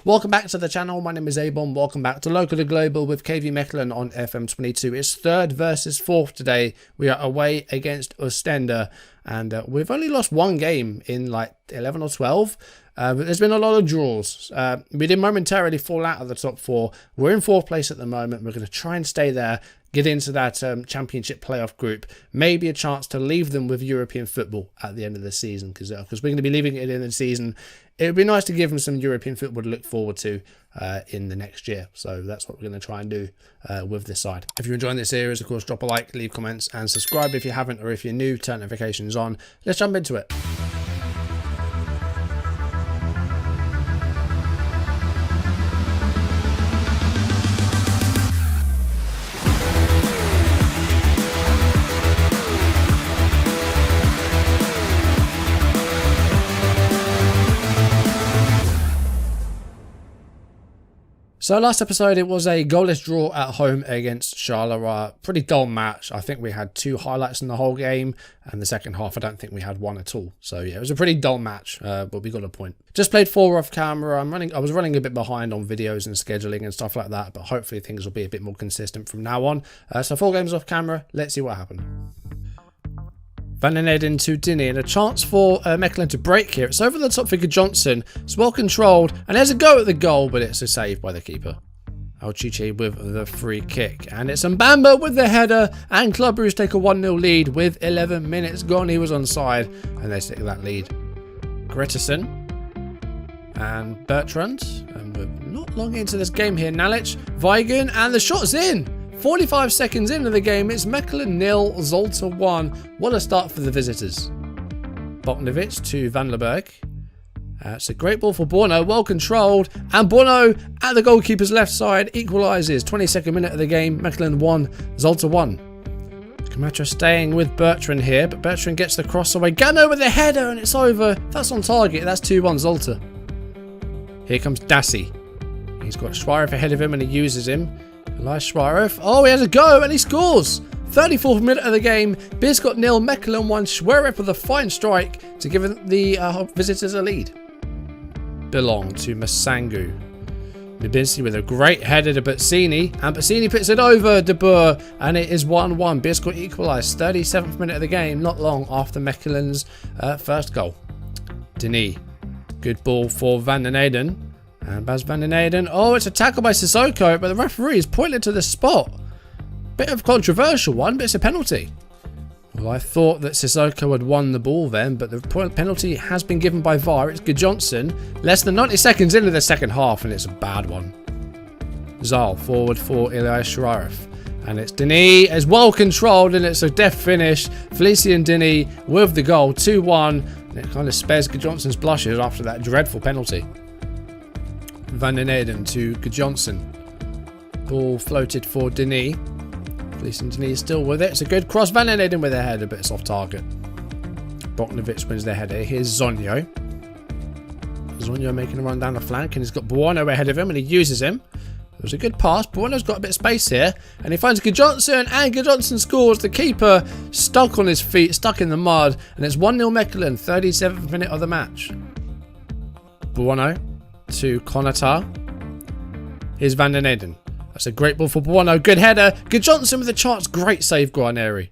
Welcome back to the channel. My name is Abon. Welcome back to Local to Global with KV Mechelen on FM22. It's third versus fourth today. We are away against Ostende, and we've only lost one game in like 11 or 12. But there's been a lot of draws. We did momentarily fall out of the top four. We're in fourth place at the moment. We're going to try and stay there, get into that championship playoff group, maybe a chance to leave them with European football at the end of the season, because we're going to be leaving it in the season. It would be nice to give them some European football to look forward to in the next year. So that's what we're going to try and do with this side. If you're enjoying this series, of course, drop a like, leave comments, and subscribe if you haven't, or if you're new, turn notifications on. Let's jump into it. So last episode, it was a goalless draw at home against Charleroi. Pretty dull match. I think we had 2 highlights in the whole game, and the second half, I don't think we had one at all. So yeah, it was a pretty dull match, but we got a point. Just played 4 off camera. I was running a bit behind on videos and scheduling and stuff like that, but hopefully things will be a bit more consistent from now on. So 4 games off camera. Let's see what happened. Van den Eyden to Dinny, and a chance for Mechelen to break here. It's over the top for Johnson. It's well controlled, and there's a go at the goal, but it's a save by the keeper. Alchiche with the free kick, and it's Mbamba with the header, and Club Brugge take a 1-0 lead with 11 minutes gone. He was onside, and they stick that lead. Gretesen and Bertrand, and we're not long into this game here. Nalic, Weigen, and the shot's in. 45 seconds into the game, it's Mechelen 0, Zolta 1. What a start for the visitors. Boknovic to Van Lerberg. It's a great ball for Borno, well controlled. And Borno at the goalkeeper's left side equalises. 22nd minute of the game, Mechelen 1, Zolta 1. Camacho staying with Bertrand here, but Bertrand gets the cross away. Gano with the header, and it's over. That's on target. That's 2-1 Zolta. Here comes Dassi. He's got Schweiref ahead of him, and he uses him. Elias Schweiref. Oh, he has a go, and he scores. 34th minute of the game. Biscott 0, Mechelen 1. Schweiref with a fine strike to give the visitors a lead. Belong to Masangu. Nibinsi with a great header to Bazzini, and Bazzini puts it over De Boer, and it is 1-1. Biscott equalised. 37th minute of the game, not long after Mechelen's first goal. Denis. Good ball for Van den Eyden. And Bas Van den Eyden. Oh, it's a tackle by Sissoko, but the referee is pointed to the spot. Bit of a controversial one, but it's a penalty. Well, I thought that Sissoko had won the ball then, but the penalty has been given by VAR. It's Johnson. Less than 90 seconds into the second half, and it's a bad one. Zal forward for Elias Schweiref. And it's Denis as well controlled, and it's a deft finish. Felicien Denis with the goal, 2-1. And it kind of spares Johnson's blushes after that dreadful penalty. Van den Eyden to Johnson. Ball floated for Denis. Felicien Denis is still with it. It's a good cross. Van den Eyden with a header, but it's off target. Boknovic wins the header. Here's Zonyo. Zonyo making a run down the flank, and he's got Buono ahead of him, and he uses him. It was a good pass. Buono's got a bit of space here, and he finds Johnson, and Johnson scores. The keeper stuck on his feet, stuck in the mud, and it's 1-0 Mechelen, 37th minute of the match. Buono to Konatar. Here's Van den Eyden. That's a great ball for Buono. Good header. Johnson with a chance. Great save, Guarneri.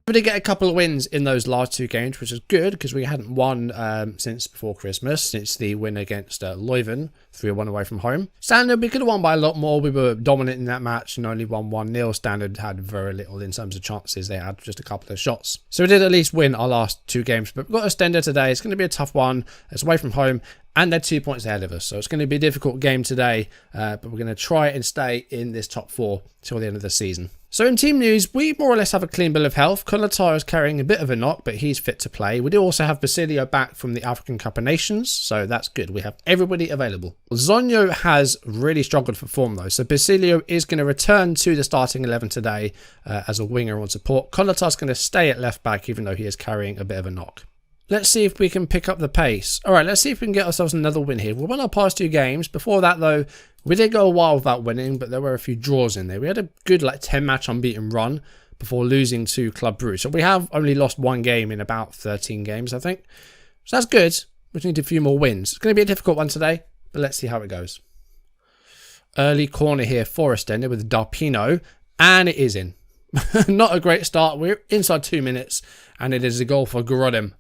We did get a couple of wins in those last 2 games, which is good because we hadn't won since before Christmas, since the win against Leuven, 3-1 away from home. Standard, we could have won by a lot more. We were dominant in that match and only won 1-0. Standard had very little in terms of chances. They had just a couple of shots. So we did at least win our last 2 games, but we've got Ostende today. It's going to be a tough one. It's away from home, and they're 2 points ahead of us. So it's going to be a difficult game today, but we're going to try and stay in this top 4 till the end of the season. So in team news, we more or less have a clean bill of health. Konatar is carrying a bit of a knock, but he's fit to play. We do also have Basilio back from the African Cup of Nations, so that's good. We have everybody available. Zonyo has really struggled for form though, so Basilio is going to return to the starting 11 today as a winger on support. Konatar's going to stay at left back, even though he is carrying a bit of a knock. Let's see if we can pick up the pace. All right, let's see if we can get ourselves another win here. We won our past 2 games. Before that, though, we did go a while without winning, but there were a few draws in there. We had a good 10-match unbeaten run before losing to Club Brugge. So we have only lost 1 game in about 13 games, I think. So that's good. We just need a few more wins. It's going to be a difficult one today, but let's see how it goes. Early corner here for Ostenda with Darpino, and it is in. Not a great start. We're inside 2 minutes, and it is a goal for Grodem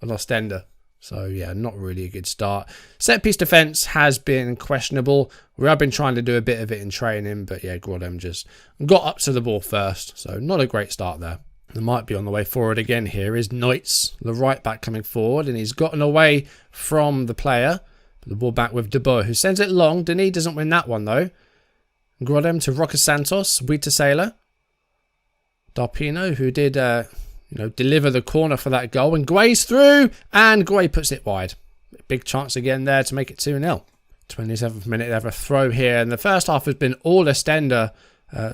of Ostenda. So, yeah, not really a good start. Set-piece defence has been questionable. We have been trying to do a bit of it in training, but, yeah, Grodem just got up to the ball first. So, not a great start there. They might be on the way forward again here. Is Neutz, the right back, coming forward, and he's gotten away from the player. The ball back with De Boer, who sends it long. Denis doesn't win that one, though. Grodem to Roca Santos, Wietasela. Darpino, who did, deliver the corner for that goal. And Guay's through, and Guay puts it wide. Big chance again there to make it 2-0. 27th minute, they have a throw here. And the first half has been all Ostenda.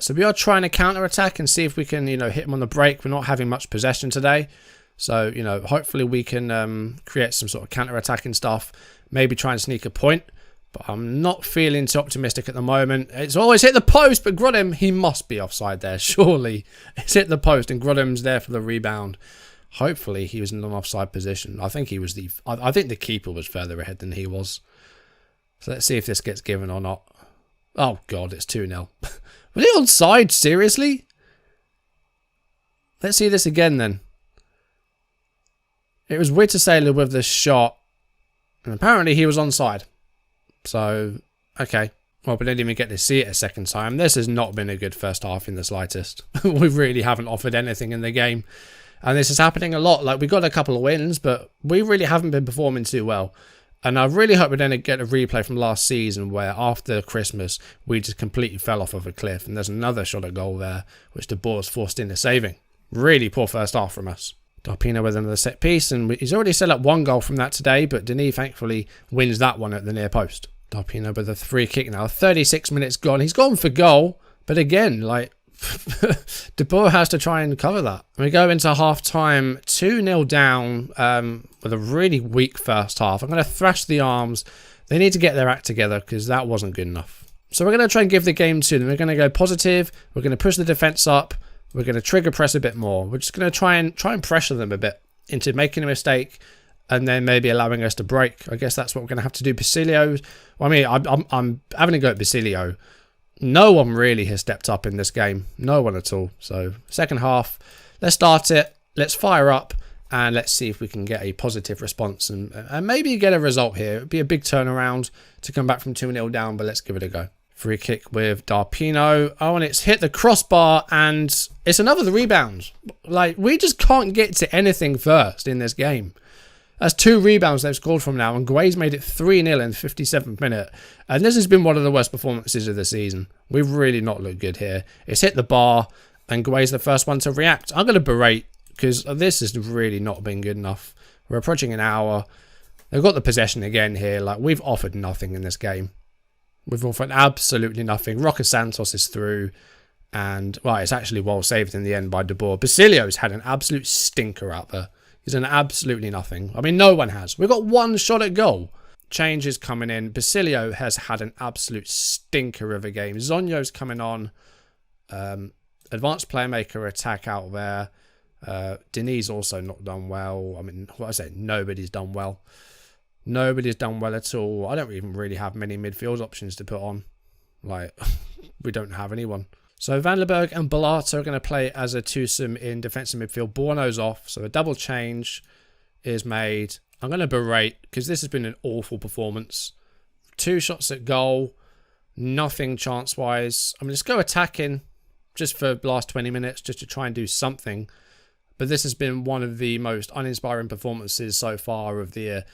So we are trying to counter-attack and see if we can, hit them on the break. We're not having much possession today. So, hopefully we can create some sort of counter-attacking stuff. Maybe try and sneak a point. But I'm not feeling too optimistic at the moment. It's always hit the post, but Grodem, he must be offside there, surely. It's hit the post and Grodem's there for the rebound. Hopefully he was in an offside position. I think he was I think the keeper was further ahead than he was. So let's see if this gets given or not. Oh God, it's 2-0. Was it onside? Seriously? Let's see this again then. It was Wietasela with the shot. And apparently he was onside. So, okay. Well, we didn't even get to see it a second time. This has not been a good first half in the slightest. We really haven't offered anything in the game. And this is happening a lot. Like, we got a couple of wins, but we really haven't been performing too well. And I really hope we don't get a replay from last season where after Christmas, we just completely fell off of a cliff. And there's another shot at goal there, which De Boer's forced into saving. Really poor first half from us. Darpino with another set piece, and he's already set up one goal from that today, but Denis thankfully wins that one at the near post. Darpino with a free kick now. 36 minutes gone. He's gone for goal, but again, like, De Boer has to try and cover that. We go into half-time, 2-0 down with a really weak first half. I'm going to thrash the arms. They need to get their act together because that wasn't good enough. So we're going to try and give the game to them. We're going to go positive. We're going to push the defence up. We're going to trigger press a bit more. We're just going to try and pressure them a bit into making a mistake and then maybe allowing us to break. I guess that's what we're going to have to do. Basilio, well, I mean, I'm having a go at Basilio. No one really has stepped up in this game. No one at all. So second half, let's start it. Let's fire up and let's see if we can get a positive response and maybe get a result here. It would be a big turnaround to come back from 2-0 down, but let's give it a go. Free kick with Darpino. Oh, and it's hit the crossbar and it's another rebound. Like, we just can't get to anything first in this game. That's 2 rebounds they've scored from now, and Guay's made it 3-0 in the 57th minute. And this has been one of the worst performances of the season. We've really not looked good here. It's hit the bar, and Guay's the first one to react. I'm going to berate, because this has really not been good enough. We're approaching an hour. They've got the possession again here. Like, we've offered nothing in this game. We've offered absolutely nothing. Roca Santos is through. And, well, it's actually well saved in the end by De Boer. Basilio's had an absolute stinker out there. He's done absolutely nothing. I mean, no one has. We've got one shot at goal. Changes coming in. Basilio has had an absolute stinker of a game. Zonyo's coming on. Advanced playmaker attack out there. Denis also not done well. I mean, what I say, nobody's done well. Nobody's done well at all. I don't even really have many midfield options to put on. Like, we don't have anyone. So Van Lerberg and Bellato are going to play as a twosome in defensive midfield. Borno's off, so a double change is made. I'm going to berate because this has been an awful performance. 2 shots at goal, nothing chance-wise. I mean, let's go attacking just for the last 20 minutes just to try and do something. But this has been one of the most uninspiring performances so far of the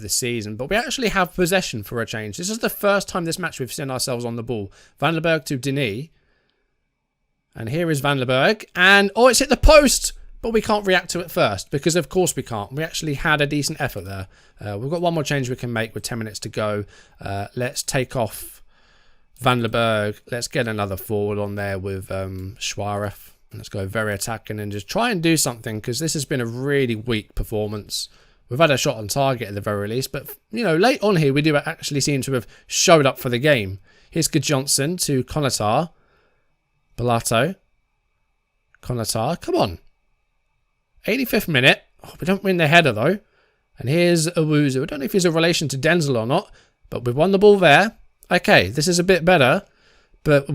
season. But we actually have possession for a change. This is the first time this match we've seen ourselves on the ball. Van Lerberg to Denis. And here is Van Lerberg. And, oh, it's hit the post. But we can't react to it first. Because, of course, we can't. We actually had a decent effort there. We've got one more change we can make with 10 minutes to go. Let's take off Van Lerberg. Let's get another forward on there with Schwaref. Let's go very attacking and just try and do something. Because this has been a really weak performance. We've had a shot on target at the very least. But, you know, late on here, we do actually seem to have showed up for the game. Here's Johnson to Konatar. Bellato. Konatar. Come on. 85th minute. Oh, we don't win the header, though. And here's Owuzu. I don't know if he's a relation to Denzel or not. But we've won the ball there. Okay, this is a bit better. But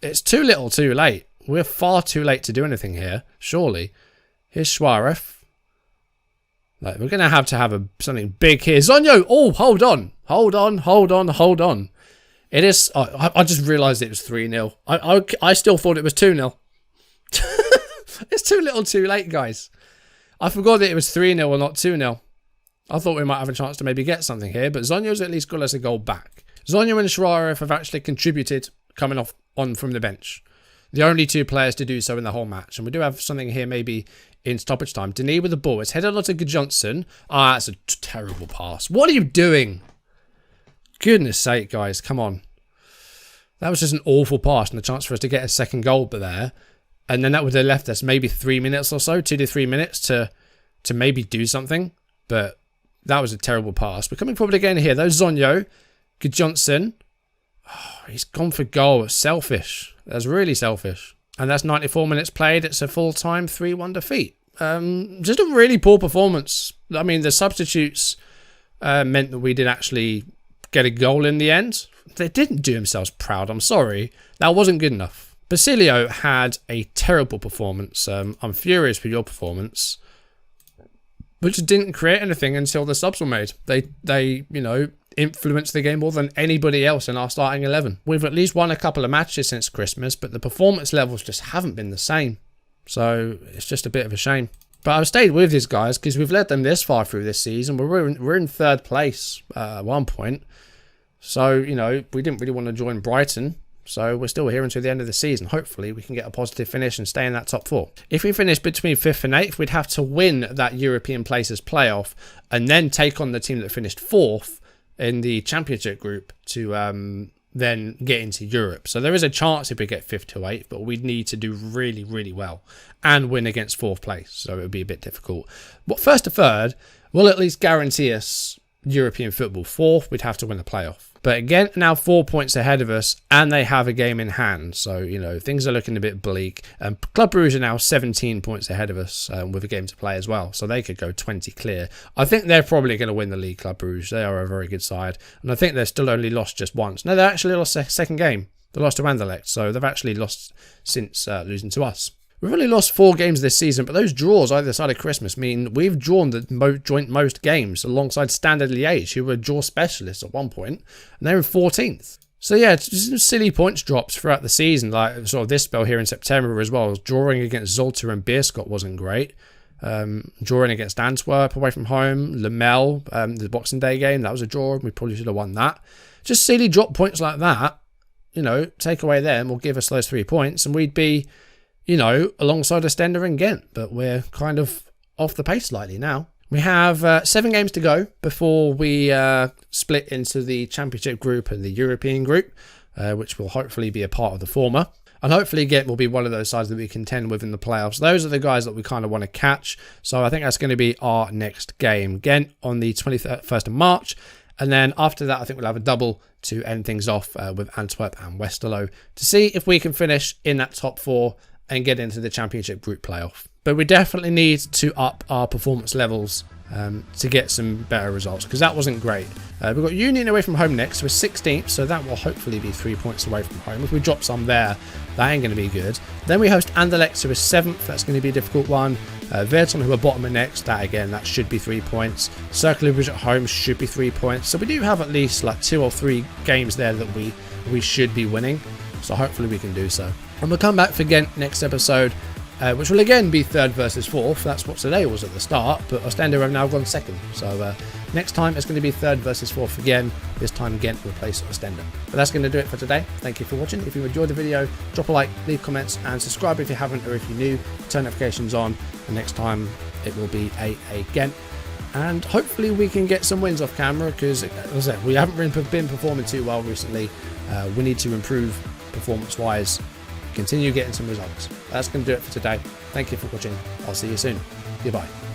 it's too little too late. We're far too late to do anything here, surely. Here's Suarez. Like, we're going to have something big here. Zonyo! Oh, hold on. Hold on. It is... I just realised it was 3-0. I still thought it was 2-0. It's too little too late, guys. I forgot that it was 3-0 or not 2-0. I thought we might have a chance to maybe get something here, but Zonyo's at least got us a goal back. Zonyo and Suarez have actually contributed coming on from the bench. The only 2 players to do so in the whole match. And we do have something here maybe in stoppage time. Denis with the ball. It's headed on to Johnson. Ah, that's a terrible pass. What are you doing? Goodness sake, guys. Come on. That was just an awful pass and a chance for us to get a second goal there. And then that would have left us maybe 3 minutes or so, 2 to 3 minutes to maybe do something. But that was a terrible pass. We're coming forward again here, though. Zonyo. Johnson. Oh, he's gone for goal. It's selfish. That's really selfish. And that's 94 minutes played. It's a full-time 3-1 defeat. Just a really poor performance. I mean, the substitutes meant that we did actually get a goal in the end. They didn't do themselves proud. I'm sorry. That wasn't good enough. Basilio had a terrible performance. I'm furious with your performance. Which didn't create anything until the subs were made. They influenced the game more than anybody else in our starting 11. We've at least won a couple of matches since Christmas, but the performance levels just haven't been the same. So it's just a bit of a shame. But I've stayed with these guys because we've led them this far through this season. We're in 3rd place at one point. So, we didn't really want to join Brighton. So we're still here until the end of the season. Hopefully we can get a positive finish and stay in that top 4. If we finish between 5th and 8th, we'd have to win that European places playoff and then take on the team that finished 4th in the championship group to then get into Europe. So there is a chance if we get 5th to 8th, but we'd need to do really, really well and win against 4th place. So it would be a bit difficult. But 1st to 3rd will at least guarantee us European football. 4th, we'd have to win the playoff. But again, now 4 points ahead of us, and they have a game in hand. So, things are looking a bit bleak. Club Brugge are now 17 points ahead of us with a game to play as well. So they could go 20 clear. I think they're probably going to win the league, Club Brugge. They are a very good side. And I think they've still only lost just once. No, they actually lost a second game. They lost to Anderlecht. So they've actually lost since losing to us. We've only lost 4 games this season, but those draws either side of Christmas mean we've drawn the joint most games alongside Standard Liège, who were draw specialists at one point, and they're in 14th. So yeah, it's just silly points drops throughout the season, like sort of this spell here in September as well. Drawing against Zulte and Beerschot wasn't great. Drawing against Antwerp away from home, Lamel, the Boxing Day game, that was a draw. We probably should have won that. Just silly drop points like that, take away them or give us those 3 points, and we'd be alongside Ostenda and Ghent, but we're kind of off the pace slightly now. We have 7 games to go before we split into the Championship group and the European group, which will hopefully be a part of the former. And hopefully Ghent will be one of those sides that we contend with in the playoffs. Those are the guys that we kind of want to catch. So I think that's going to be our next game. Ghent on the 21st of March. And then after that, I think we'll have a double to end things off with Antwerp and Westerlo to see if we can finish in that top 4 and get into the Championship group playoff. But we definitely need to up our performance levels to get some better results, because that wasn't great. We've got Union away from home next. We're 16th, so that will hopefully be 3 points away from home. If we drop some there, that ain't going to be good. Then we host Anderlecht, who is 7th. That's going to be a difficult one. Virton, who are bottom of next. That should be 3 points. Cercle Bruges at home should be 3 points. So we do have at least like 2 or 3 games there that we should be winning. So hopefully we can do so. And we'll come back for Ghent next episode, which will again be 3rd versus 4th. That's what today was at the start, but Ostenda have now gone 2nd. So next time it's going to be 3rd versus 4th again. This time Ghent will replace Ostenda. But that's going to do it for today. Thank you for watching. If you enjoyed the video, drop a like, leave comments, and subscribe if you haven't, or if you're new, turn notifications on. And next time it will be a Ghent. And hopefully we can get some wins off camera, because as I said, we haven't been performing too well recently. We need to improve performance-wise. Continue getting some results. That's going to do it for today. Thank you for watching. I'll see you soon. Goodbye.